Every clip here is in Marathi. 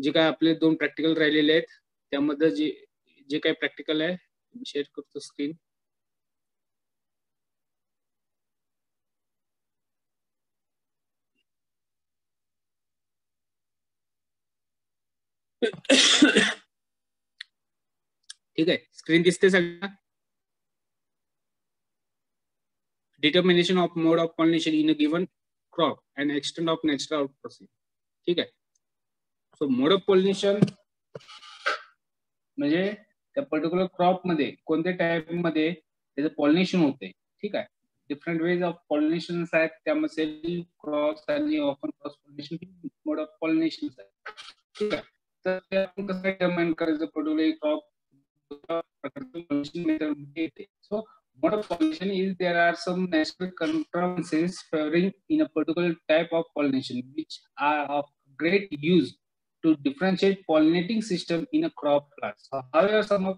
जे काय आपले 2 प्रॅक्टिकल राहिलेले आहेत त्यामध्ये जे काही प्रॅक्टिकल आहे शेअर करतो स्क्रीन. ठीक आहे, स्क्रीन दिसते सगळ्यांना. Determination of mode of pollination in a given crop and extent of natural out process. ठीक आहे. सो मोड ऑफ पॉलिनेशन म्हणजे त्या पर्टिक्युलर क्रॉप मध्ये कोणत्या टाइप मध्ये त्याचं पॉलिनेशन होते. ठीक आहे. डिफरंट वेज ऑफ पॉलिनेशन आहेत त्यामध्ये सेल क्रॉस आणि often cross pollination mode of pollination आहे. ठीक आहे. तर ते आपण कसं डिटरमाइन करायचं पर्टिक्युलर क्रॉप मेथड मध्ये येते. So mode of pollination is there are some natural contrivances favoring in a particular type of pollination which are of great use to differentiate pollinating system in a crop plant. So, however, some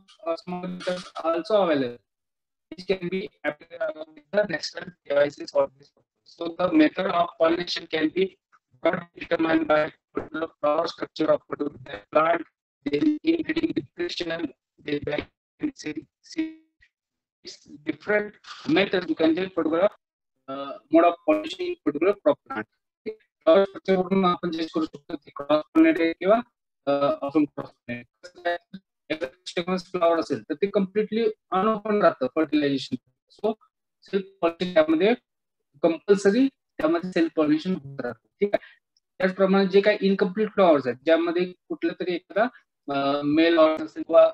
methods are also available which can be applied with the natural devices for this purpose. So the method of pollination can be determined by particular flower structure of particular plant, the inbreeding depression, the different methods you can take particular mode of pollination in particular crop plant. Flower structure वरून आपण चेंज करू शकतो की क्रॉस पॉलिनेटेड किंवा ऑफन क्रॉस पॉलिनेटेड. फ्लॉवर असेल तर ते कम्प्लिटली अनओपन राहतं फर्टिलायझेशन. सो सेल्फ पॉलिनेशन त्यामध्ये कंपल्सरी त्यामध्ये सेल्फ पॉलिनेशन होत राहतं. ठीक आहे. त्याचप्रमाणे जे काही इनकम्प्लीट फ्लॉवर्स आहेत ज्यामध्ये कुठलं तरी एखादा मेल ऑर्गन असेल किंवा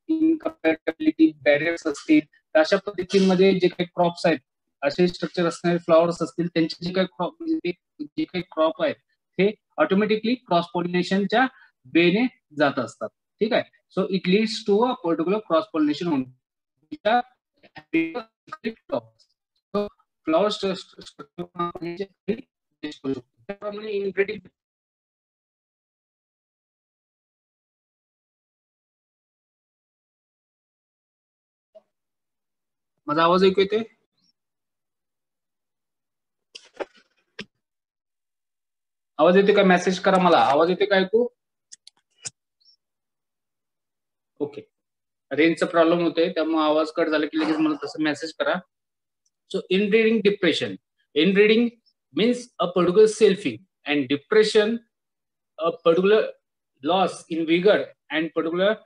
इनकम्पॅटिबिलिटी बॅरियर्स असतील तर अशा पद्धतीमध्ये जे काही क्रॉप्स आहेत असे स्ट्रक्चर असणारे फ्लॉवर्स असतील त्यांचे जे काही क्रॉप आहेत हे ऑटोमॅटिकली क्रॉस पॉलिनेशनच्या वेने जात असतात. ठीक आहे. So it leads to a particular cross pollination flower structure. माझा आवाज ऐकू येतोय? आवाज येते का? मेसेज करा मला. आवाज येते का ऐकू? ओके. रेंजचा प्रॉब्लेम होतोय त्यामुळे आवाज कट झाला की लगेच मला तसं मेसेज करा. So inbreeding depression. Inbreeding means a particular selfing and depression, a particular loss in vigor and particular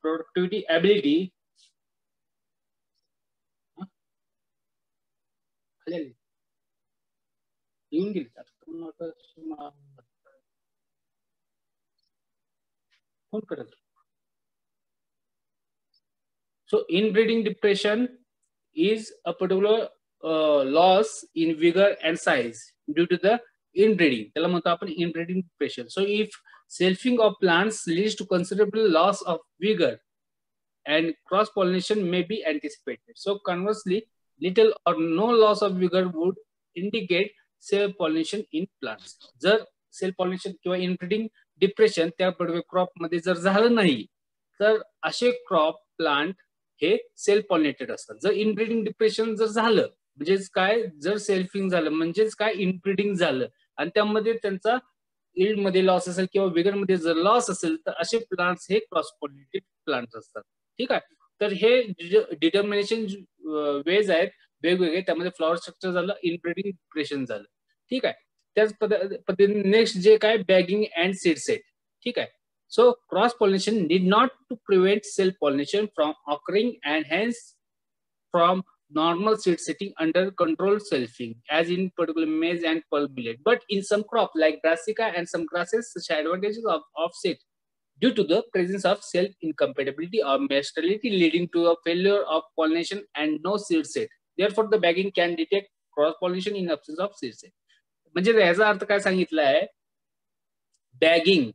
productivity ability. So inbreeding depression is a particular loss in vigor and size due to the inbreeding. त्याला म्हणतो आपण inbreeding depression. So if selfing of plants leads to considerable loss of vigor and cross pollination may be anticipated. So conversely, little or no loss of vigor would indicate self pollination in plants. जर self pollination किंवा inbreeding depression त्या क्रॉप मध्ये जर झालं नाही तर असे क्रॉप प्लांट हे सेल्फ पॉलिनेटेड असतात. जर इनब्रीडिंग डिप्रेशन जर झालं म्हणजेच काय, जर सेल्फिंग झालं म्हणजेच काय इनब्रीडिंग झालं आणि त्यामध्ये त्यांचा इल्ड मध्ये लॉस असेल किंवा विगर मध्ये जर लॉस असेल तर असे प्लांट्स हे क्रॉस पॉलिनेटेड प्लांट्स असतात. ठीक आहे. तर हे डिटर्मिनेशन वेज आहेत वेगवेगळे. त्यामध्ये फ्लॉवर स्ट्रक्चर झालं, इनब्रीडिंग डिप्रेशन झालं. ठीक आहे. त्याच पद्धतीने नेक्स्ट जे काय बॅगिंग अँड सीड सेट. ठीक आहे. So cross pollination need not to prevent self pollination from occurring and hence from normal seed setting under controlled selfing as in particular maize and pulse millet. But in some crops like brassica and some grasses, such advantages of offset due to the presence of self incompatibility or sterility leading to a failure of pollination and no seed set. Therefore the bagging can detect cross pollination in absence of seed set. म्हणजे याचा अर्थ काय सांगितलं आहे, बॅगिंग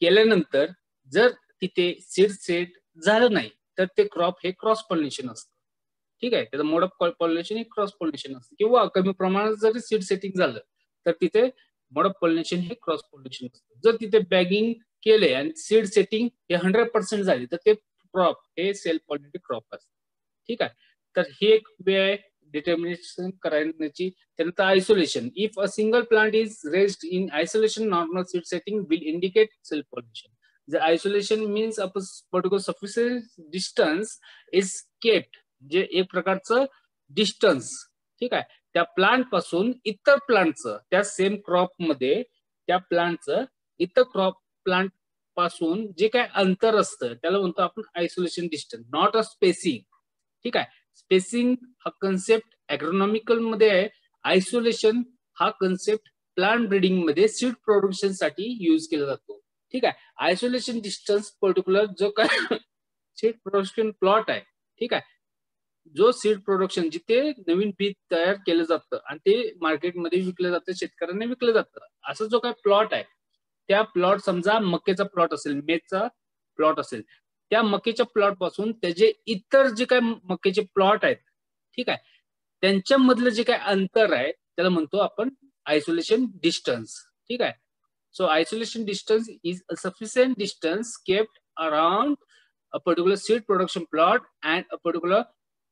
केल्यानंतर जर तिथे सीड सेट झालं नाही तर ते क्रॉप हे क्रॉस पॉलिनेशन असतं. ठीक आहे. त्याचं मोड ऑफ पॉलिनेशन हे क्रॉस पॉलिनेशन असतं किंवा कमी प्रमाणात जरी सीड सेटिंग झालं तर तिथे मोड ऑफ पॉलिनेशन हे क्रॉस पॉलिनेशन असतं. जर तिथे बॅगिंग केले आणि सीड सेटिंग हे 100% झाली तर ते क्रॉप हे सेल्फ पॉलिनेटेड क्रॉप असतं. ठीक आहे. तर ही एक वे आहे डिटर्मिनेशन करण्याची. त्यानंतर isolation. If a single plant is raised in isolation, normal seed setting will indicate self pollination. The isolation means a particular sufficient distance is kept, जे एक प्रकारचं डिस्टन्स, ठीक आहे, त्या प्लांट पासून इतर प्लांटचं, त्या सेम क्रॉप मध्ये त्या प्लांटचं इतर क्रॉप प्लांट पासून जे काय अंतर असतं त्याला म्हणतो आपण isolation distance, not a spacing. ठीक आहे. स्पेसिंग हा कन्सेप्ट ॲग्रोनॉमिकल मध्ये आहे. आयसोलेशन हा कन्सेप्ट प्लांट ब्रीडिंग मध्ये सीड प्रोडक्शन साठी यूज केला जातो. ठीक आहे. आयसोलेशन डिस्टन्स पर्टिक्युलर जो काय सीड प्रोडक्शन प्लॉट आहे, ठीक आहे, जो सीड प्रोडक्शन जिथे नवीन पीक तयार केलं जातं आणि ते मार्केटमध्ये विकलं जातं, शेतकऱ्यांना विकलं जातं, असं जो काय प्लॉट आहे, त्या प्लॉट समजा मक्याचा प्लॉट असेल, मेचा प्लॉट असेल, त्या मक्याच्या प्लॉट पासून त्याचे इतर जे काय मक्याचे प्लॉट आहेत, ठीक आहे, त्यांच्यामधलं जे काय अंतर आहे त्याला म्हणतो आपण आयसोलेशन डिस्टन्स. ठीक आहे. So isolation distance is a sufficient distance kept around a particular seed production plot and a particular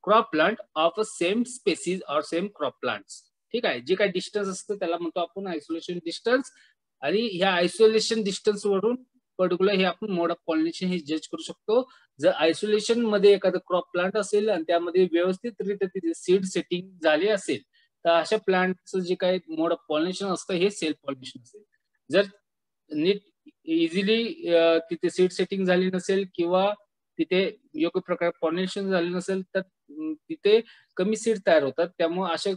crop plant of a same species or same crop plants. ठीक आहे. जे काही डिस्टन्स असतं त्याला म्हणतो आपण आयसोलेशन डिस्टन्स. आणि ह्या आयसोलेशन डिस्टन्स वरून पर्टिक्युलर हे आपण मोड ऑफ पॉलिनेशन हे जज करू शकतो. जर आयसोलेशन मध्ये एखादं क्रॉप प्लांट असेल आणि त्यामध्ये व्यवस्थितरित्या तिथे सीड सेटिंग झाले असेल तर अशा प्लांटचं जे काही मोड ऑफ पॉलिनेशन असतं हे सेल्फ पॉलिनेशन असेल. जर नीट इझिली तिथे सीड सेटिंग झाली नसेल किंवा तिथे योग्य प्रकारे पॉलिनेशन झाले नसेल तर तिथे कमी सीड तयार होतात. त्यामुळे अशा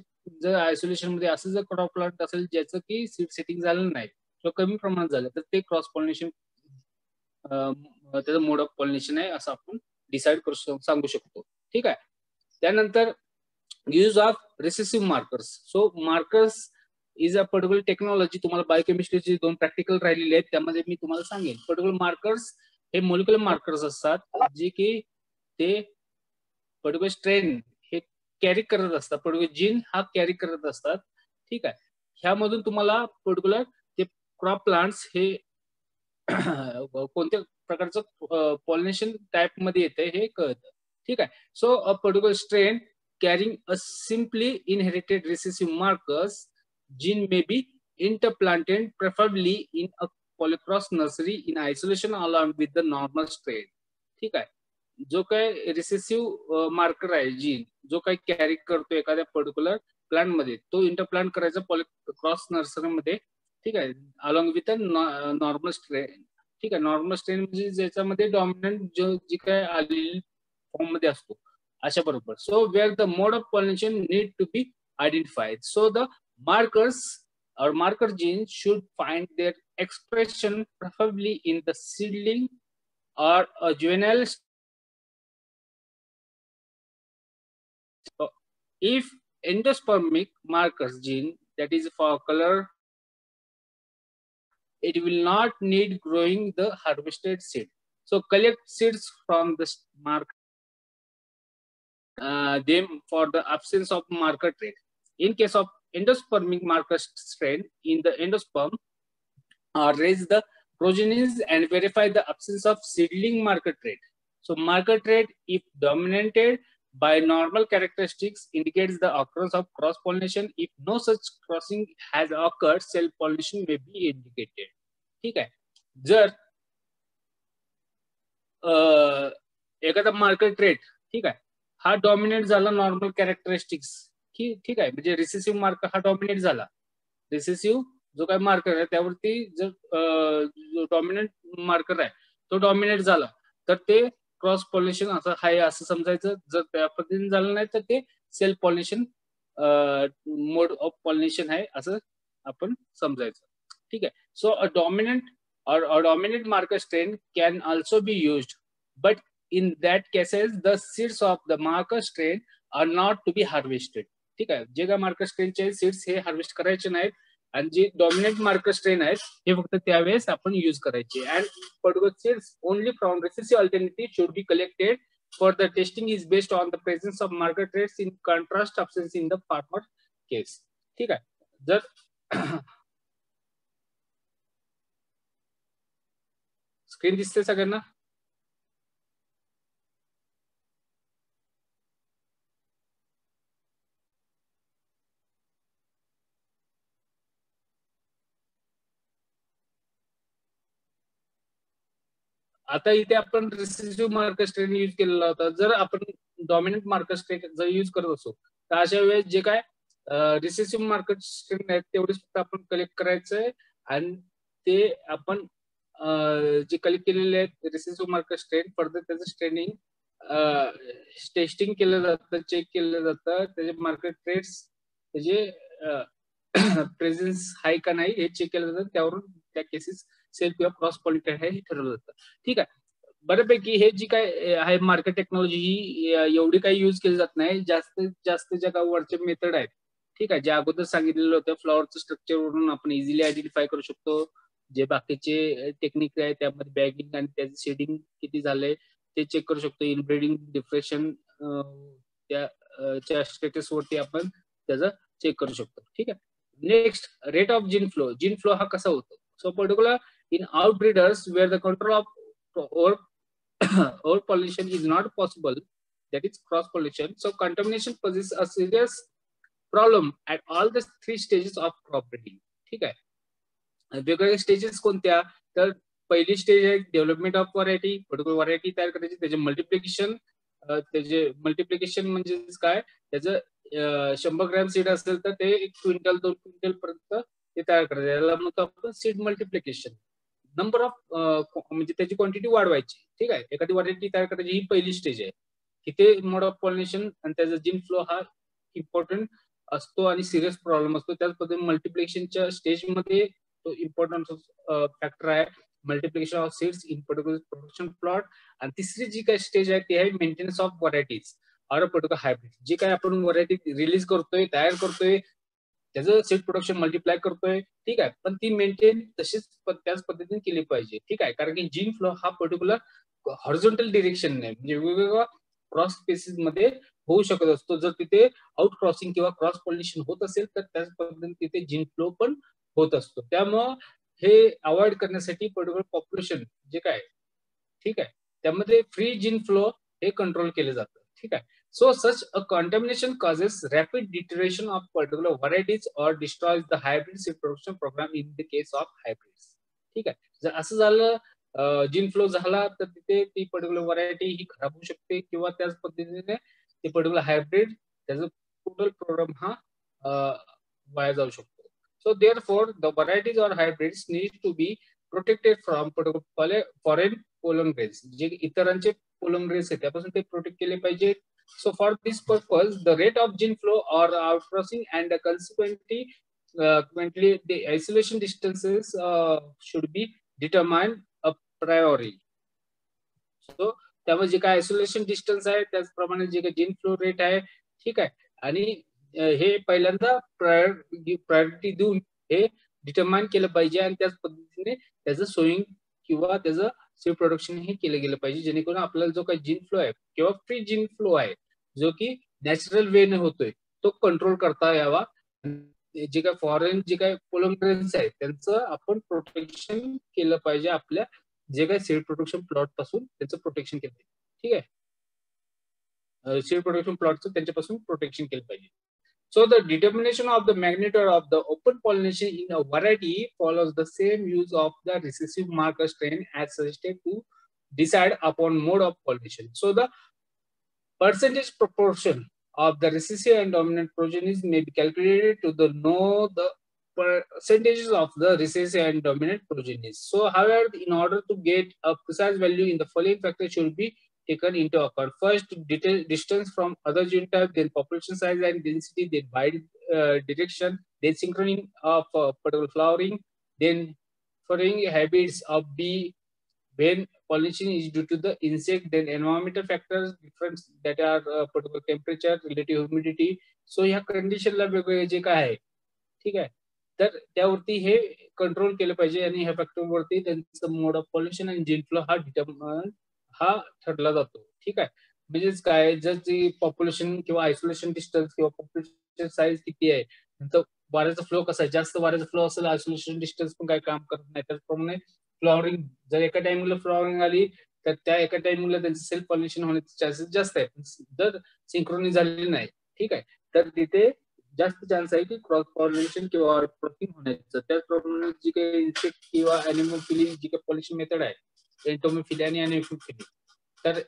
जर आयसोलेशन मध्ये असं जर क्रॉप प्लांट असेल ज्याचं की सीड सेटिंग झालं नाही किंवा कमी प्रमाणात झालं तर ते क्रॉस पॉलिनेशन त्याचं मोड ऑफ पॉलिनेशन आहे असं आपण डिसाइड करू सांगू शकतो. ठीक आहे. त्यानंतर use of recessive markers. So markers is a particular technology. तुम्हाला बायोकेमिस्ट्रीची 2 प्रॅक्टिकल राहिलेले आहेत त्यामध्ये मी तुम्हाला सांगेन. पर्टिक्युलर मार्कर्स हे मोलिक्युलर मार्कर्स असतात जे की ते पर्टिक्युलर स्ट्रेन हे कॅरी करत असतात, पर्टिक्युलर जीन हा कॅरी करत असतात. ठीक आहे. ह्यामधून तुम्हाला पर्टिक्युलर ते क्रॉप प्लांट्स हे कोणत्या प्रकारचं पॉलिनेशन टाइप मध्ये येते हे कळतं. ठीक आहे. So a particular strain carrying a simply inherited recessive markers gene may be interplanted preferably in a polycross nursery in isolation along with the normal strain. ठीक आहे. जो काय रिसेसिव्ह मार्कर आहे जीन जो काही कॅरी करतो एखाद्या पर्टिक्युलर प्लांट मध्ये तो इंटरप्लांट करायचा पॉलिक्रॉस नर्सरी मध्ये. ठीक आहे. Along with a normal strain. ठीक आहे. नॉर्मल स्ट्रेन म्हणजे ज्याच्यामध्ये डॉमिनंट जो जी काय आलेली फॉर्म मध्ये असतो अशा बरोबर. So where the mode of pollination need to be identified. So the markers or marker genes should find their expression preferably in the seedling or a juvenile. If endospermic markers gene that is for color, it will not need growing the harvested seed. So collect seeds from the marker them for the absence of marker trait. In case of endospermic marker strain in the endosperm, raise the progenies and verify the absence of seedling marker trait. So marker trait, if dominated by normal characteristics, indicates the occurrence of cross pollination. If no such crossing has occurred, self pollination may be indicated. ठीक आहे. जर एखादा मार्कर ट्रेट, ठीक आहे, हा डॉमिनेट झाला नॉर्मल कॅरेक्टरिस्टिक्स, ठीक आहे, म्हणजे रिसेसिव्ह मार्कर हा डॉमिनेट झाला, रिसेसिव्ह जो काही मार्कर आहे त्यावरती जर जो डॉमिनेंट मार्कर आहे तो डॉमिनेट झाला तर ते क्रॉस पॉलिनेशन असं आहे असं समजायचं. जर त्या पद्धतीने झालं नाही तर ते self pollination mode of pollination आहे असं आपण समजायचं. ठीक आहे. So a dominant or dominant marker strain can also be used, but in that cases the seeds of the marker strain are not to be harvested. ठीक आहे. जे काय मार्कर स्ट्रेनचे सीड्स हे हार्वेस्ट करायचे नाहीत आणि जे डॉमिनेंट मार्कर स्ट्रेन आहेत हे फक्त त्यावेळेस आपण यूज करायचे. And particular seeds only from recessive alternative should be collected for the testing is based on the presence of marker traits in contrast absence in the former case. ठीक आहे. जर स्क्रीन दिसते सगळ्यांना? आता इथे आपण रिसेसिव्ह मार्कर स्ट्रेन यूज केलेला होता. जर आपण डॉमिनंट मार्कर स्ट्रेन जर यूज करत असो तर अशा वेळेस जे काय रिसेसिव्ह मार्कर स्ट्रेन आहेत तेवढेच फक्त आपण कलेक्ट करायचंय आणि ते आपण जे कलेक्ट केलेले आहेत रिसेसिव्ह मार्कर स्ट्रेन फर्दर त्याचं स्ट्रेनिंग टेस्टिंग केलं जातं, चेक केलं जातं, त्याचे मार्केट ट्रेड्स त्याचे प्रेझेन्स आहे का नाही हे चेक केलं जातं, त्यावरून त्या केसेस सेल्फ किंवा क्रॉस पॉलिटेड आहे हे ठरवलं जातं. ठीक आहे. बऱ्यापैकी हे जी काय आहे मार्केट टेक्नॉलॉजी ही एवढी काही युज केली जात नाही. जास्तीत जास्त जगावरचे मेथड आहेत. ठीक आहे. जे अगोदर सांगितलेलं होतं फ्लॉवरचं स्ट्रक्चर वरून आपण इझिली आयडेंटिफाय करू शकतो. जे बाकीचे टेक्निक आहे त्यामध्ये बॅगिंग आणि त्याचं शेडिंग किती झालंय ते चेक करू शकतो. इनब्रीडिंग डिप्रेशन त्या स्टेटस वरती आपण त्याचं चेक करू शकतो. ठीक आहे. Next rate of gene flow. Gene flow हा कसा होतो? So particular in outbreeders where the control of or pollination is not possible, that is cross pollination, so contamination poses a serious problem at all the 3 stages of crop breeding. ठीक आहे. वेगवेगळ्या स्टेजेस कोणत्या? तर पहिली स्टेज आहे development of variety. Particular variety तयार करायची, त्याचे मल्टिप्लिकेशन म्हणजे काय? त्याचं 100 ग्रॅम सीड असेल तर ते 1 क्विंटल 2 क्विंटल पर्यंत ते तयार करायचं. याला म्हणतो आपण सीड मल्टिप्लिकेशन. नंबर ऑफ म्हणजे त्याची क्वांटिटी वाढवायची. ठीक आहे. एखादी व्हरायटी तयार करायची ही पहिली स्टेज आहे. तिथे मोड ऑफ पॉलिनेशन आणि त्याचा जीन फ्लो हा इम्पॉर्टंट असतो आणि सिरियस प्रॉब्लेम असतो. त्याच पद्धतीने मल्टिप्लिकेशनच्या स्टेजमध्ये तो इम्पॉर्टंट फॅक्टर आहे. Multiplication of seeds in particular production plot. आणि तिसरी जी काही स्टेज आहे ती आहे maintenance of varieties or particular hybrid. जी काही आपण व्हरायटी रिलीज करतोय, तयार करतोय, त्याचं सीड प्रोडक्शन मल्टिप्लाय करतोय. ठीक आहे. पण ती मेंटेन तशीच त्याच पद्धतीने केली पाहिजे. ठीक आहे. कारण की जीन फ्लो हा पर्टिक्युलर हॉरिझॉन्टल डिरेक्शन नाही, म्हणजे वेगवेगळ्या क्रॉस स्पेसिस मध्ये होऊ शकत असतो. जर तिथे आउट क्रॉसिंग किंवा क्रॉस पॉलिनेशन होत असेल तर त्याच पद्धतीने तिथे जीन फ्लो पण होत असतो. त्यामुळं हे अवॉइड करण्यासाठी पर्टिक्युलर पॉप्युलेशन जे काय ठीक आहे त्यामध्ये फ्री जीन फ्लो हे कंट्रोल केले जातं. ठीक आहे. So such a contamination causes rapid deterioration of particular varieties or destroys the hybrid seed production program in the case of hybrids. ठीक आहे. जर असं झालं जीन फ्लो झाला तर तिथे ती पर्टिक्युलर व्हरायटी ही खराब होऊ शकते किंवा त्याच पद्धतीने ते पर्टिक्युलर हायब्रिड त्याचा टोटल प्रोग्राम हा वाया जाऊ शकतो. So therefore the varieties or hybrids need to be protected from foreign pollen grains. जे इतरांचे पोलन ग्रेन्स आहेत त्यापासून ते प्रोटेक्ट केले पाहिजे. So for this purpose, the rate of gene flow or outcrossing and consequently the isolation distances should be determined a priori. So त्यामुळे जे काय आयसोलेशन डिस्टन्स आहे त्याचप्रमाणे जे काही जीन फ्लो रेट आहे ठीक आहे आणि हे पहिल्यांदा प्रायोरिटी देऊन हे डिटरमाइन केलं पाहिजे आणि त्याच पद्धतीने त्याचं सोईंग किंवा त्याचं सीड प्रोडक्शन हे केलं गेलं पाहिजे जेणेकरून आपल्याला जो काही जीन फ्लो आहे किंवा फ्री जीन फ्लो आहे जो की नॅचरल वेने होतोय तो कंट्रोल करता यावा. जे काय फॉरेन जे काही पोलंग्रेन्स आहे त्यांचं आपण प्रोटेक्शन केलं पाहिजे. आपल्या जे काही सीड प्रोडक्शन प्लॉट पासून त्यांचं प्रोटेक्शन केलं पाहिजे. ठीक आहे. सीड प्रोडक्शन प्लॉटचं त्यांच्यापासून प्रोटेक्शन केलं पाहिजे. So the determination of the magnitude of the open pollination in a variety follows the same use of the recessive marker strain as suggested to decide upon mode of pollination. So the percentage proportion of the recessive and dominant progenies may be calculated to know the percentages of the recessive and dominant progenies. So however, in order to get a precise value in the following factors should be taken into account. First, distance from other gene type, then population size and density, then wide direction, then synchrony of particular flowering, then flowering habits of bee when pollination is due to the insect, then environmental factors different that are particular temperature, relative humidity. So ह्या कंडिशनला वेगवेगळे जे काय आहे ठीक आहे तर त्यावरती हे कंट्रोल केलं पाहिजे आणि ह्या फॅक्टरवरती त्यांचं मोड ऑफ पॉल्युशन आणि जीन फ्लो हा डिटर्मिन हा ठरला जातो. ठीक आहे. म्हणजेच काय जर जी पॉप्युलेशन किंवा आयसोलेशन डिस्टन्स किंवा पॉप्युलेशन साईज किती आहे नंतर वाऱ्याचा फ्लो कसा आहे जास्त वाऱ्याचा फ्लो असेल आयसोलेशन डिस्टन्स पण काही काम करत नाही. त्याचप्रमाणे फ्लॉवरिंग जर एका टाइमला फ्लॉवरिंग आली तर त्या एका टाइमला त्यांचं सेल्फ पॉल्युशन होण्याचे चान्सेस जास्त आहेत. जर सिंक्रोनी झालेली नाही ठीक आहे तर तिथे जास्त चान्स आहे की क्रॉस पॉल्युशन किंवा क्रॉसिंग होण्याचं. त्याचप्रमाणे जी काही इन्सेक्ट किंवा अॅनिमल जी काही पॉल्युशन मेथड आहे एंटोमोफिली आणि एनिमोफिली. तर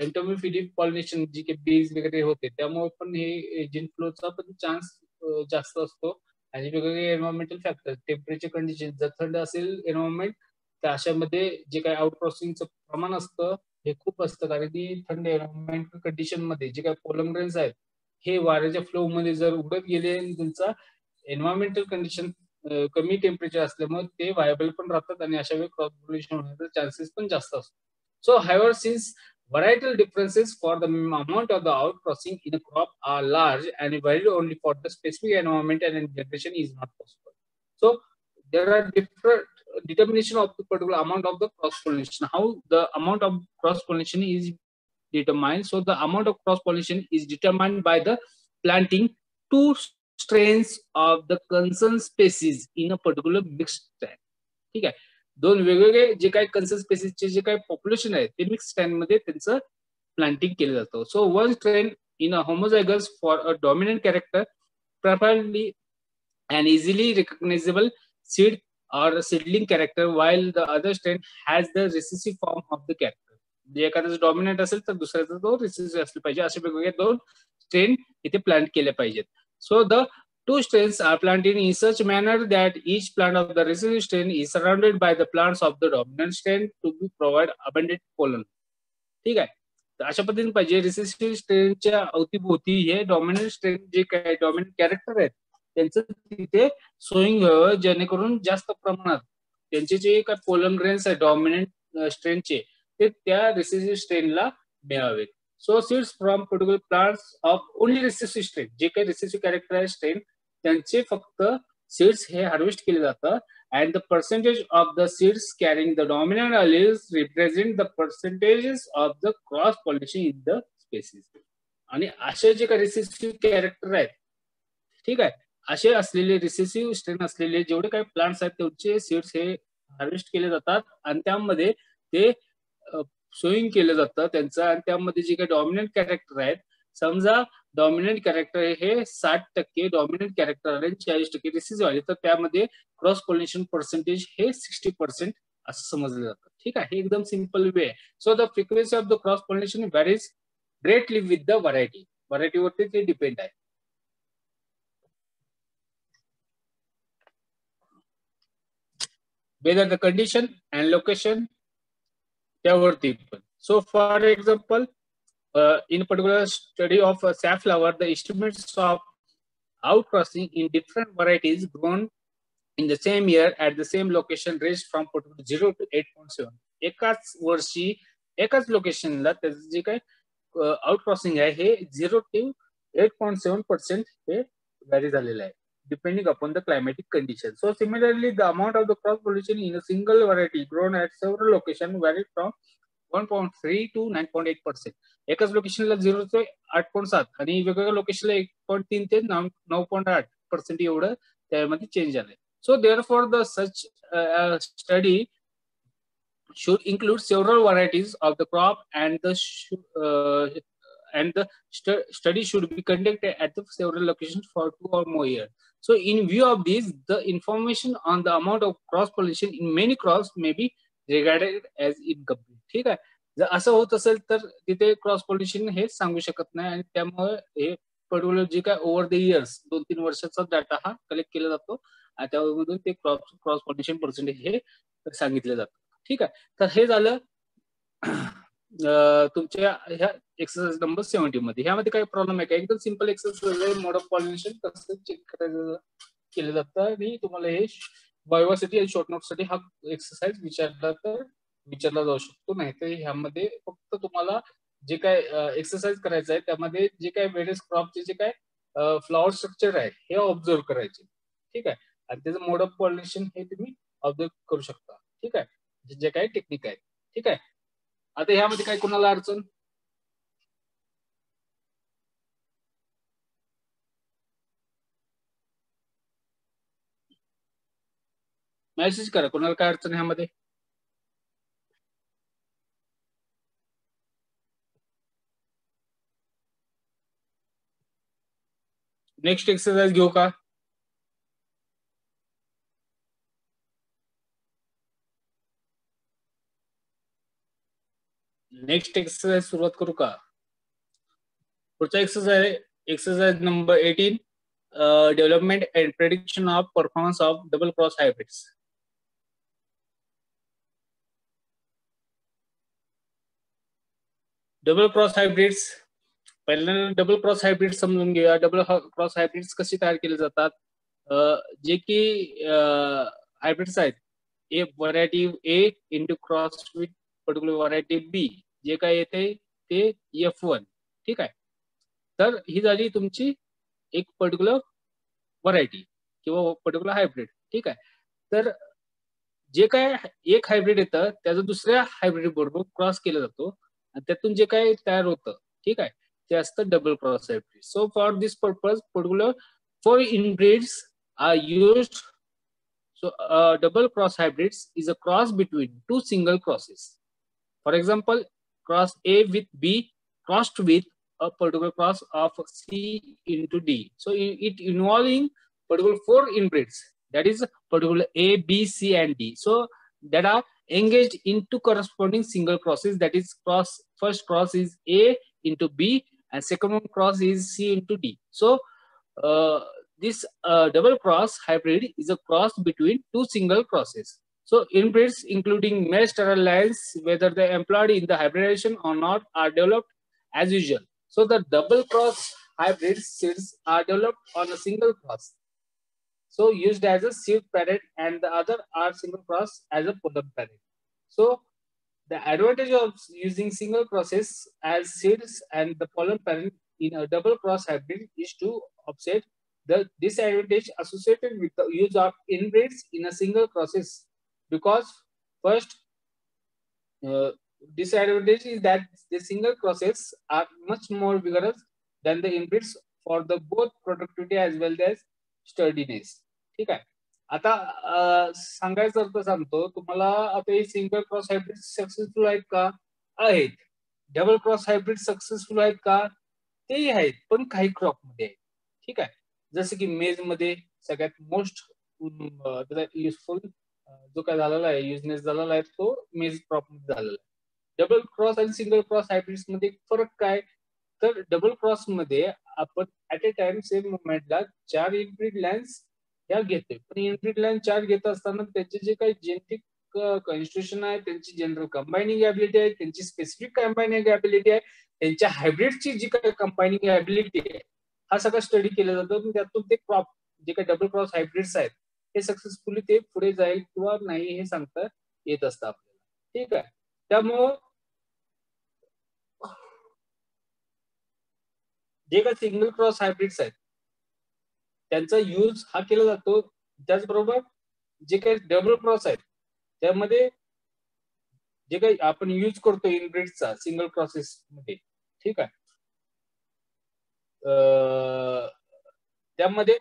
एंटोमोफिली पॉलिनेशन जी काही बीज वगैरे होते त्यामुळे पण हे जीन फ्लोचा पण चान्स जास्त असतो. आणि वेगवेगळे एन्व्हायरमेंटल फॅक्टर, टेम्परेचर कंडिशन, जर थंड असेल एन्व्हायरमेंट तर अशामध्ये जे काही आउट क्रॉसिंगचं प्रमाण असतं हे खूप असतं, कारण की थंड एन्व्हायरमेंटल कंडिशन मध्ये जे काही पोलन ग्रेन्स आहेत हे वाऱ्याच्या फ्लो मध्ये जर उडत गेले आणि त्यांचा एन्व्हायरमेंटल कंडिशन कमी टेम्परेचर असल्यामुळे ते व्हायबल पण राहतात आणि अशा वेळी क्रॉस पॉलिनेशन होण्याचे चान्सेस पण जास्त असतात. So higher since varietal differences for the amount of the outcrossing in a crop are large and vary only for the specific environment and generation is not possible. So there are different determination of the particular amount of the cross pollination. How the amount of cross pollination is determined? So the amount of cross pollination is determined by the planting two strains of the concerned species in a particular mixed stand. ठीक आहे. दोन वेगवेगळे जे काही कन्सर्न स्पेसिसचे जे काही पॉप्युलेशन आहे ते मिक्स स्ट्रँड मध्ये त्यांचं प्लांटिंग केलं जातं. So one strain in a homozygous for a dominant character preferably an easily recognizable seed or seedling character, while the other strain has the recessive form of the character. म्हणजे एखाद्याचा डॉमिनंट असेल तर दुसऱ्याचा तो रिसेसिव्ह असला पाहिजे. असे वेगवेगळे दोन स्ट्रेन इथे प्लांट केले पाहिजेत. So the two strains are planted in such manner that each plant of the recessive strain is surrounded by the plants of the dominant strain to be provide abundant pollen. ठीक आहे. तर अशा पद्धतीने पाहिजे. रिसेसिव्ह स्ट्रेनच्या अवतीभोवती हे डॉमिनंट स्ट्रेन जे काय डॉमिनंट कॅरेक्टर आहेत त्यांचं तिथे सोईंग व्हावं, जेणेकरून जास्त प्रमाणात त्यांचे जे काय पोलन ग्रेन्स आहेत डॉमिनंट स्ट्रेनचे ते त्या रिसेसिव्ह स्ट्रेनला मिळावेत. So seeds from particular plants of only recessive strain, जे काही रिसेसिव्ह कॅरेक्टर आहे स्ट्रेन त्यांचे फक्त सीड्स हे हार्वेस्ट केले जातात. And the percentage of the seeds carrying the dominant alleles represent the percentages of the cross pollination in the species. आणि असे जे काही रिसेसिव्ह कॅरेक्टर आहेत ठीक आहे, असे असलेले रिसेसिव्ह स्ट्रेन असलेले जेवढे काही प्लांट्स आहेत त्यांचे सीड्स हे हार्वेस्ट केले जातात आणि त्यामध्ये ते सोईंग केलं जातं त्यांचं. आणि त्यामध्ये जे काही डॉमिनंट कॅरेक्टर आहेत, समजा डॉमिनंट कॅरेक्टर हे 60%, डॉमिनंट कॅरेक्टर आहे 40% रिसिसिव्ह आले, तर त्यामध्ये क्रॉस पॉलिनेशन पर्सेंटेज हे 60% असं समजलं जातं. ठीक आहे, हे एकदम सिंपल वे आहे. So the frequency of the cross pollination varies greatly with the variety. व्हरायटीवरती ते डिपेंड आहे. whether the condition and location त्यावरती पण. So for example, in particular study of safflower, the estimates of outcrossing in different varieties grown in the same year at the same location ranged from 0 to 8.7. एकाच वर्षी एकाच लोकेशनला त्याचं जे काही आउटक्रॉसिंग आहे हे 0 to 8.7% हे व्हॅरी झालेलं आहे, depending upon the climatic conditions. So similarly, the amount of the cross pollination in a single variety grown at several locations varied from 1.3 to 9.8%. एकाच लोकेशनला 0 ते 8.7 आणि वेगवेगळ्या लोकेशनला 1.3 ते 9.8% एवढं त्यामध्ये चेंज झालंय. So therefore, the such study should include several varieties of the crop, and the study should be conducted at the several locations for 2 or more years. So in view of this, the information on the amount of cross pollination in many crops may be regarded as incomplete. ठीक आहे, जर असं होत असेल तर तिथे क्रॉस पॉलिनेशन हे सांगू शकत नाही आणि त्यामुळे हे पर्टिक्युलर जे काय ओव्हर द इयर्स 2-3 वर्षाचा डाटा हा कलेक्ट केला जातो आणि त्यामधून ते क्रॉस पॉलिनेशन पर्सेंटेज हे सांगितलं जातं. ठीक आहे, तर हे झालं तुमच्या ह्या एक्सरसाइज नंबर 70 मध्ये. ह्यामध्ये काही प्रॉब्लेम आहे का? एकदम सिंपल एक्सरसाइज आहे. मोड ऑफ पॉलिनेशन कसं चेक करायचं केलं जातं आणि तुम्हाला हे वायवासाठी आणि शॉर्ट नोट साठी हा एक्सरसाइज विचारला जाऊ शकतो. नाही तर ह्यामध्ये फक्त तुम्हाला जे काय एक्सरसाइज करायचं आहे त्यामध्ये जे काय वेरियस क्रॉपचे जे काय फ्लॉवर स्ट्रक्चर आहे हे ऑब्झर्व करायचे. ठीक आहे, आणि त्याचं मोड ऑफ पॉलिनेशन हे तुम्ही ऑब्झर्व करू शकता. ठीक आहे, जे काही टेक्निक आहे. ठीक आहे, आता ह्यामध्ये काय कोणाला अडचण? मेसेज करा कोणाला काय अडचण ह्यामध्ये. नेक्स्ट एक्सरसाइज घेऊ का? नेक्स्ट एक्सरसाइज सुरुवात करू का? पुढचा exercise number 18, development and prediction of performance of double cross hybrids. Double cross hybrids, पहिल्यांदा डबल क्रॉस हायब्रिड समजून घेऊया. डबल क्रॉस हायब्रिड्स कशी तयार केले जातात? जे की हायब्रिड्स आहेत, a variety A into cross with particular variety B, जे काय येते ते F1. ठीक आहे. तर ही झाली तुमची एक पर्टिक्युलर व्हरायटी किंवा पर्टिक्युलर हायब्रिड. ठीक आहे. तर जे काय एक हायब्रिड येतं त्याचं दुसऱ्या हायब्रिड बरोबर क्रॉस केला जातो आणि त्यातून जे काय तयार होतं, ठीक आहे, ते असतं double cross hybrid. So for this purpose particular 4 inbreeds are used. So double cross hybrids is a cross between two single crosses. For example, cross A with B crossed with a particular cross of C into D. So it involving particular 4 inbreeds, that is particular A, B, C, and D. So that are engaged into corresponding single crosses. That is first cross is A into B and second one cross is C into D. So this double cross hybrid is a cross between two single crosses. So inbreeds including male sterile lines, whether they employed in the hybridization or not, are developed as usual. So the double cross hybrid seeds are developed on a single cross, so used as a seed parent, and the other are single cross as a pollen parent. So the advantage of using single crosses as seeds and the pollen parent in a double cross hybrid is to offset the disadvantage associated with the use of inbreeds in a single crosses. Because first disadvantage is that the single crosses are much more vigorous than the inbreeds for the both productivity as well as sturdiness. ठीक आहे. आता सांगायचं अर्थ सांगतो तुम्हाला. आता हे सिंगल क्रॉस हायब्रिड सक्सेसफुल आहेत का? आहेत. डबल क्रॉस हायब्रिड सक्सेसफुल आहेत का? तेही आहेत, पण काही क्रॉप मध्ये आहेत. ठीक आहे. जसं की मेज मध्ये सगळ्यात मोस्ट युजफुल जो काय झालेला आहे, युजनेस झालेला आहे, तो मेज क्रॉप मध्ये झालेला आहे. डबल क्रॉस आणि सिंगल क्रॉस हायब्रिड मध्ये फरक काय? तर डबल क्रॉस मध्ये आपण ऍट ए टाइम सेम मुवमेंटला 4 इनब्रीड लाईन्स ह्या घेतोय. पण इनब्रीड लाईन 4 घेत असताना त्याचे जे काही जेनेटिक कॉन्स्टिट्यूशन आहे, त्यांची जनरल कंबायनिंग ॲबिलिटी आहे, त्यांची स्पेसिफिक कंबायनिंग ॲबिलिटी आहे, त्यांच्या हायब्रिडची जी काही कंबायनिंग ॲबिलिटी आहे, हा सगळा स्टडी केला जातो. त्यातून ते क्रॉप जे काही डबल क्रॉस हायब्रिड्स आहेत हे सक्सेसफुली ते पुढे जाईल किंवा नाही हे सांगता येत असतं आपल्याला. ठीक आहे. त्यामुळं जे काही सिंगल क्रॉस हायब्रिड्स आहेत त्यांचा यूज हा केला जातो. त्याचबरोबर जे काही डबल क्रॉस आहेत त्यामध्ये जे काही आपण यूज करतो इनब्रिडचा सिंगल क्रॉसेस मध्ये, ठीक आहे, त्यामध्ये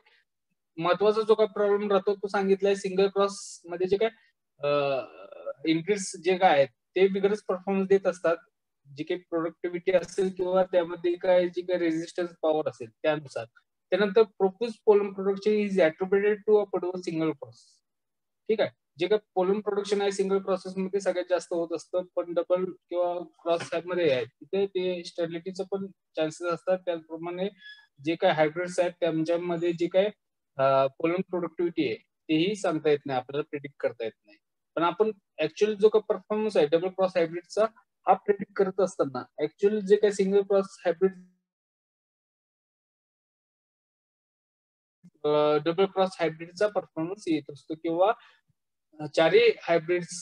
महत्वाचा जो काही प्रॉब्लेम राहतो तो सांगितलाय. सिंगल क्रॉस मध्ये जे काय इनब्रिड्स जे काय आहेत ते बिगरच परफॉर्मन्स देत असतात. जी काही प्रोडक्टिव्हिटी असेल किंवा त्यामध्ये काय जी काही रेजिस्टन्स पॉवर असेल त्यानुसार. त्यानंतर propose pollen production is attributed to a particular single cross. ठीक आहे. जे काही पोलन प्रोडक्शन आहे सिंगल प्रोसेस मध्ये सगळ्यात जास्त होत असतं, पण डबल किंवा क्रॉस मध्ये आहे तिथे ते स्टॅबिलिटीचं पण चान्सेस असतात. त्याचप्रमाणे जे काही हायब्रिड्स आहेत त्यांच्यामध्ये जे काही पोलन प्रोडक्टिव्हिटी आहे तेही सांगता येत नाही, आपल्याला प्रिडिक्ट करता येत नाही. पण आपण ऍक्च्युअल जो काही परफॉर्मन्स आहे डबल क्रॉस हायब्रिडचा हा प्रिडिक्ट करत असताना ऍक्च्युअल जे काही single cross hybrid double cross हायब्रिडचा परफॉर्मन्स येत असतो किंवा चारही हायब्रिड्स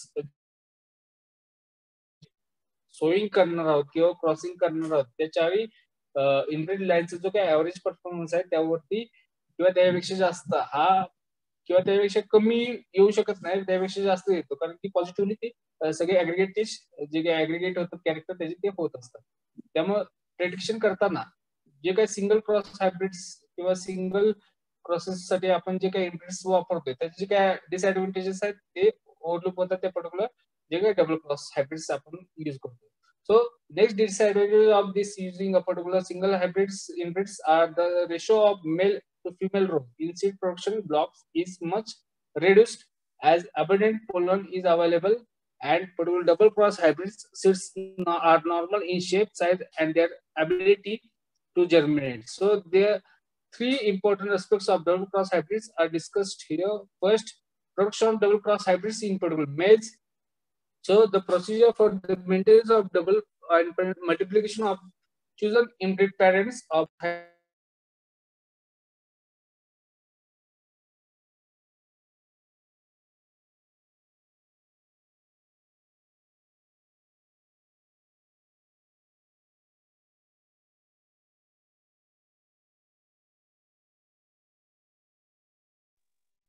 सोईंग करणार आहोत किंवा क्रॉसिंग करणार आहोत त्या चारही इनब्रीड लाईनचा जो काही ऍव्हरेज परफॉर्मन्स आहे त्यावरती किंवा त्यापेक्षा जास्त हा किंवा त्यापेक्षा कमी येऊ शकत नाही, त्यापेक्षा जास्त येतो. कारण की पॉझिटिव्हली ते सगळे ऍग्रिगेट जे काही ऍग्रिगेट होतात कॅरेक्टर त्याचे ते होत असतात. त्यामुळे प्रेडिक्शन करताना जे काही सिंगल क्रॉस हायब्रिड्स किंवा सिंगल क्रॉसेस साठी आपण जे काही इनब्रिड्स वापरतोय त्याचे जे काय डिसएडव्हान्टेजेस आहेत ते ओव्हरलूक होतात त्या पर्टिक्युलर जे काही डबल क्रॉस हायब्रिड्स आपण यूज करतो. So next disadvantage of this using a particular single inbreeds are the ratio of male to female role in seed production blocks is much reduced as abundant pollen is available and particular double cross hybrids seeds are normal in shape, size, and their ability to germinate. So there three important aspects of double cross hybrids are discussed here. First, production of double cross hybrids in particular males. So the procedure for the maintenance of double and multiplication of chosen inbred parents of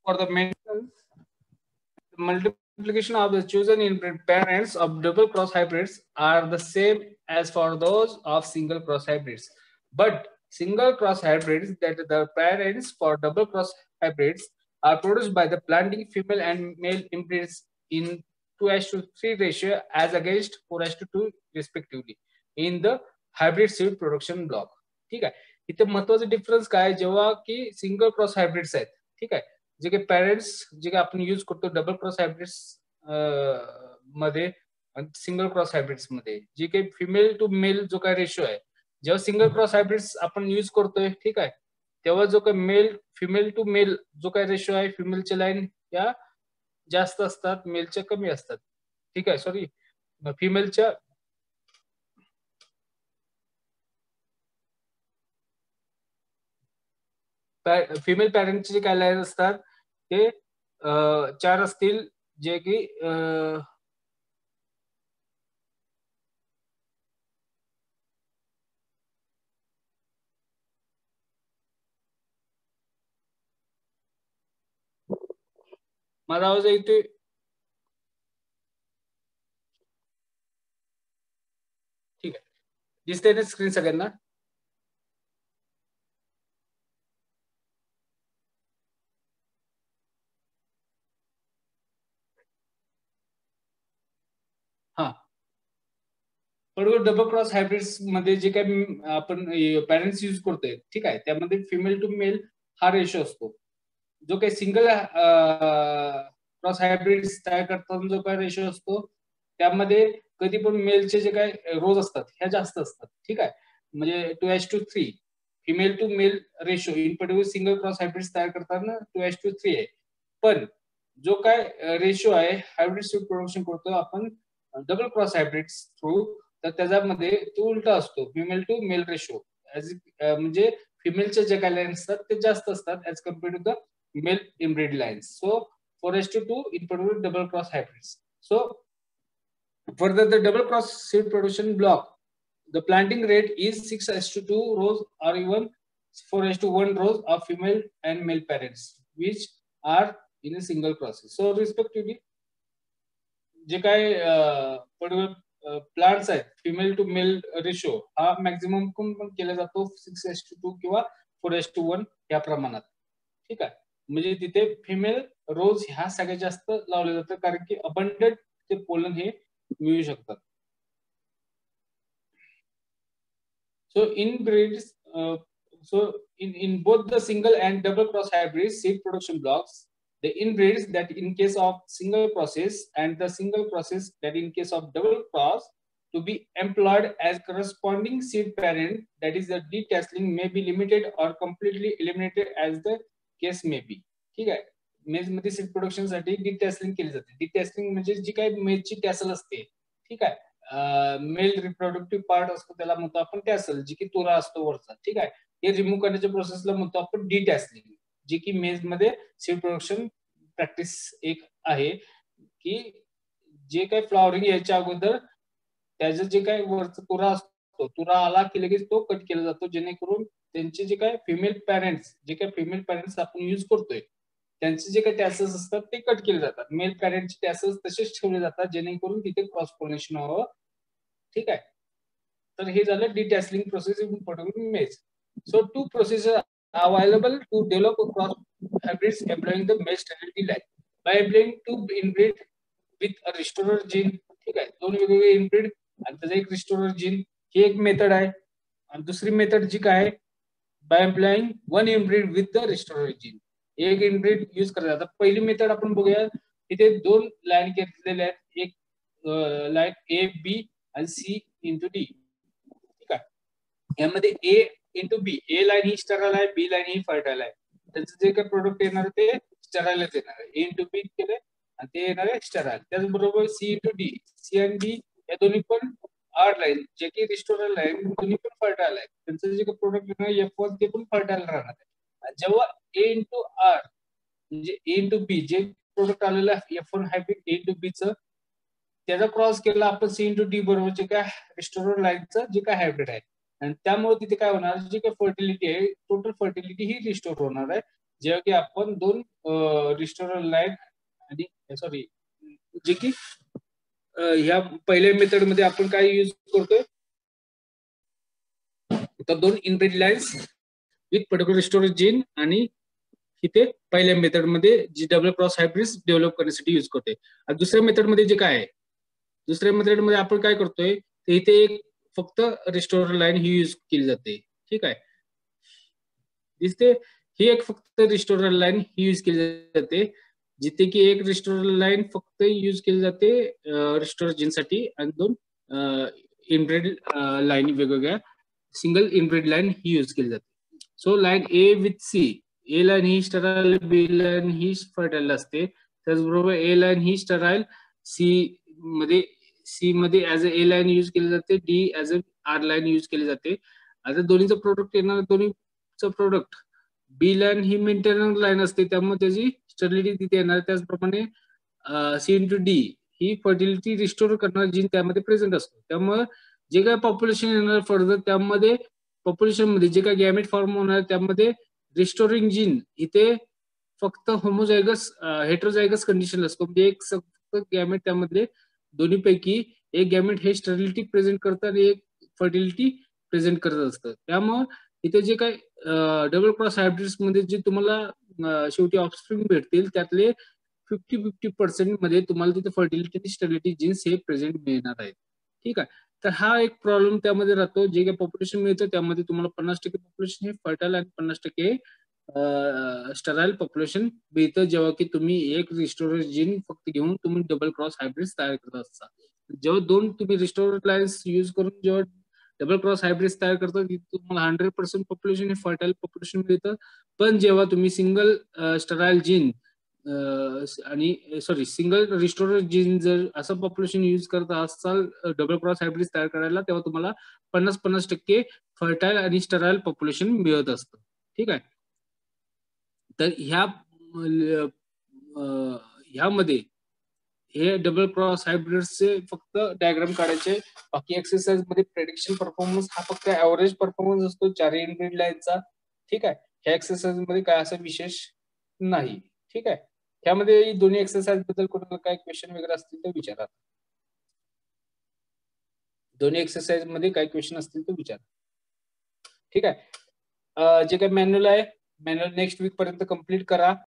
for the maintenance multiplication of the chosen inbred parents of double cross hybrids are the same as for those of single cross hybrids. But single cross hybrids that the parents for double cross hybrids are produced by the planting female and male inbreds in 2:3 ratio as against 4:2 respectively in the hybrid seed production block. ठीक आहे. इथे महत्वाचा डिफरन्स काय जेव्हा की सिंगल क्रॉस हायब्रिड्स आहेत. ठीक आहे. जे काही पॅरेंट्स जे काही आपण यूज करतो डबल क्रॉस हायब्रिड्स मध्ये सिंगल क्रॉस हायब्रिड्स मध्ये जे काही फिमेल टू मेल जो काही रेशो आहे जेव्हा सिंगल क्रॉस हायब्रिड्स आपण यूज करतोय ठीक आहे तेव्हा जो काही मेल फिमेल टू मेल जो काही रेशो आहे फिमेलच्या लाईन या जास्त असतात मेलच्या कमी असतात ठीक आहे सॉरी फिमेलच्या फिमेल पॅरेंटचे जे काय लाईन असतात ते 4 असतील जे की माझा आवाज येतोय ठीक आहे दिसते ना स्क्रीन सगळ्यांना हा बरोबर डबल क्रॉस हायब्रिड्स मध्ये जे काही आपण पॅरेंट्स यूज करतोय ठीक आहे त्यामध्ये फिमेल टू मेल हा रेशो असतो जो काही सिंगल क्रॉस हायब्रिड्स तयार करताना जो काही रेशो असतो त्यामध्ये कधी पण मेलचे जे काही रोज असतात ह्या जास्त असतात ठीक आहे म्हणजे 2:3 female to male ratio in particular single cross hybrids तयार करताना 2:3 आहे पण जो काय रेशो आहे हायब्रिड सीड प्रोडक्शन करतो आपण डबल क्रॉस हायब्रिड्स थ्रू तर त्याच्यामध्ये तो उलटा असतो फिमेल टू मेल रेशो म्हणजे फिमेलचे जे काही लाईन्स असतात ते जास्त असतात as compared to the male inbreed lines so 4:2 in particular double cross hybrids so further the double cross seed production block the planting rate is 6:2 rows or even 4:1 rows of female and male parents which are in a single process so respectively जे काय प्लांट्स आहेत फिमेल टू मेल रेशो हा मॅक्झिमम पण केला जातो 6:2 किंवा 4:1 या प्रमाणात ठीक आहे म्हणजे तिथे फिमेल रोज ह्या सगळ्यात जास्त लावले जातात कारण की अबंडंट ते पोलन हे मिळू शकतात so in breeds so in both the single and double cross hybrid seed production blocks the inbreeds that in case of single process and the single process that in case of double cross to be employed as corresponding seed parent that is the detasseling may be limited or completely eliminated as the case may be ठीक आहे मेज मध्ये सीड प्रोडक्शन साठी डिटॅसलिंग केली जाते डिटॅसलिंग म्हणजे जी काही मेजची टॅसल असते ठीक आहे मेल रिप्रोडक्टिव्ह पार्ट असतो त्याला म्हणतो आपण टॅसल जी की तुरा असतो वरचा ठीक आहे हे रिमूव्ह करण्याच्या प्रोसेसला म्हणतो आपण डिटॅसलिंग जी की मेज मध्ये सीड प्रोडक्शन प्रॅक्टिस एक आहे की जे काही फ्लॉवरिंग याच्या अगोदर त्याचं जे काही वरचा तुरा असतो तुरा आला की लगेच तो कट केला जातो जेणेकरून त्यांचे जे काही फिमेल पॅरेंट्स जे काही फिमेल पॅरेंट्स आपण यूज करतोय त्यांचे जे काही टॅसल्स असतात ते कट केले जातात मेल पॅरेंटचे टॅसल्स तसेच ठेवले जातात जेणेकरून तिथे क्रॉस पॉलिनेशन व्हावं ठीक आहे तर हे झालं detasseling process in particular maize so two processes available to develop cross hybrids employing the male sterility line by employing two inbreed with a restorer gene ठीक आहे दोन वेगवेगळे इनब्रीड आणि त्याचा एक रिस्टोरर जीन ही एक मेथड आहे आणि दुसरी मेथड जी काय by employing one inbreed with the restorer gene एक इनब्रीड यूज करतात आता पहिली मेथड आपण बघूया इथे दोन लाईन घेतलेल्या आहेत एक लाईन ए बी आणि सी इंटू डी. ठीक आहे, यामध्ये ए इंटू बी, ए लाईन ही स्टराईल आहे, बी लाईन ही फर्टाईल आहे. त्याचं जे काही प्रोडक्ट येणार ते स्टराईलच येणार आहे. ए इंटू बी केले आणि ते येणार आहे स्टराईल. त्याचबरोबर सी इंटू डी, सी आणि डी या दोन्ही पण आर लाईन जे की रिस्टोरल लाईन दोन्ही पण फर्टाईल आहे. त्यांचं जे काही प्रोडक्ट येणार F1 ते पण फर्टाईल राहणार आहे. जेव्हा ए इंटू आर म्हणजे ए इंटू बी जे प्रोडक्ट आलेलं आहे F1 हायब्रिड ए इंटू बी च, त्याचा क्रॉस केला आपण सी इंटू डी बरोबर जे काय रिस्टोरल लाईनचं जे काय हायब्रिड आहे, आणि त्यामुळे तिथे काय होणार, जी काही फर्टिलिटी आहे टोटल फर्टिलिटी ही रिस्टोर होणार आहे. जेव्हा की आपण दोन रिस्टोरल लाईन आणि सॉरी जे की ह्या पहिल्या मेथड मध्ये आपण काय यूज करतोय, तर दोन inbred lines with particular restorer gene, आणि इथे पहिल्या मेथड मध्ये जी डबल क्रॉस हायब्रिड डेव्हलप करण्यासाठी यूज करतोय. आणि दुसऱ्या मेथड मध्ये जे काय आहे, दुसऱ्या मेथड मध्ये आपण काय करतोय, तर इथे एक फक्त रिस्टोरर लाईन ही यूज केली जाते. ठीक आहे, दिसते, ही एक फक्त रिस्टोरर लाईन ही यूज केली जाते, जिथे की एक रिस्टोरर लाईन फक्त यूज केली जाते रिस्टोरर जीनसाठी, आणि दोन इनब्रेड लाईन वेगवेगळ्या सिंगल इनब्रेड लाईन ही यूज केली जाते. So line A with C, A line ही स्टराईल, बी लाईन ही फर्टाईल असते. त्याचबरोबर ए लाईन ही स्टराईल, सी मध्ये as a A line use केली जाते, D as a R line use केली जाते. आता दोन्हीचं प्रोडक्ट येणार, दोन्हीचं प्रोडक्ट बी लाईन ही मेंटेनन्स लाईन असते, त्यामुळे त्याची स्टॅबिलिटी तिथे येणार. त्याचप्रमाणे सी इंटू डी ही फर्टिलिटी रिस्टोर करणार जीन त्यामध्ये प्रेझेंट असतो. त्यामुळे जे काय पॉप्युलेशन येणार फर्दर, त्यामध्ये पॉप्युलेशन मध्ये जे काय गॅमेट फॉर्म होणार त्यामध्ये रिस्टोरिंग जीन इथे फक्त होमोझायगस हेट्रोझायगस कंडिशन असतो. म्हणजे एक फक्त गॅमेट त्यामध्ये दोन्हीपैकी एक गॅमेट हे स्टॅबिलिटी प्रेझेंट करतात आणि एक फर्टिलिटी प्रेझेंट करत असतं. त्यामुळे इथे जे काय डबल क्रॉस हायब्रिड्स मध्ये जे तुम्हाला शेवटी ऑफस्प्रिंग भेटतील त्यातले 50-50% मध्ये तुम्हाला तिथे फर्टिलिटी आणि स्टॅबिलिटी जीन्स हे प्रेझेंट मिळणार आहेत. ठीक आहे, तर हा एक प्रॉब्लेम त्यामध्ये राहतो. जे काही पॉप्युलेशन मिळतं त्यामध्ये तुम्हाला 50% पॉप्युलेशन हे फर्टाईल आणि 50% स्टराईल पॉप्युलेशन मिळतं, जेव्हा की तुम्ही एक रिस्टोरेज जीन फक्त घेऊन तुम्ही डबल क्रॉस हायब्रिड तयार करत असता. जेव्हा दोन तुम्ही रिस्टोरेज लाईन्स यूज करून जेव्हा डबल क्रॉस हायब्रिड तयार करतात, तुम्हाला 100% पॉप्युलेशन हे फर्टाईल पॉप्युलेशन मिळतं. पण जेव्हा तुम्ही सिंगल स्टराईल जीन आणि सॉरी सिंगल रिस्टोरेज जीन जर असं पॉप्युलेशन यूज करत असाल डबल क्रॉस हायब्रिड तयार करायला, तेव्हा तुम्हाला 50% फर्टाईल आणि स्टराईल पॉप्युलेशन मिळत असतं. ठीक आहे, तर ह्यामध्ये हे डबल क्रॉस हायब्रिडचे फक्त डायग्राम काढायचे. बाकी एक्सरसाइज मध्ये प्रेडिक्शन परफॉर्मन्स हा फक्त ऍव्हरेज परफॉर्मन्स असतो 4 इनब्रीड लाईनचा. ठीक आहे, ह्या एक्सरसाइज मध्ये काय असं विशेष नाही. ठीक आहे, त्यामध्ये दोन्ही एक्सरसाइज बद्दल कोणाला काय क्वेश्चन वगैरे असतील तर विचारा. दोन्ही एक्सरसाइज मध्ये काय क्वेश्चन असतील तर विचारा. ठीक आहे, जे काही मॅन्युअल आहे, मॅन्युअल नेक्स्ट वीक पर्यंत कम्प्लीट करा.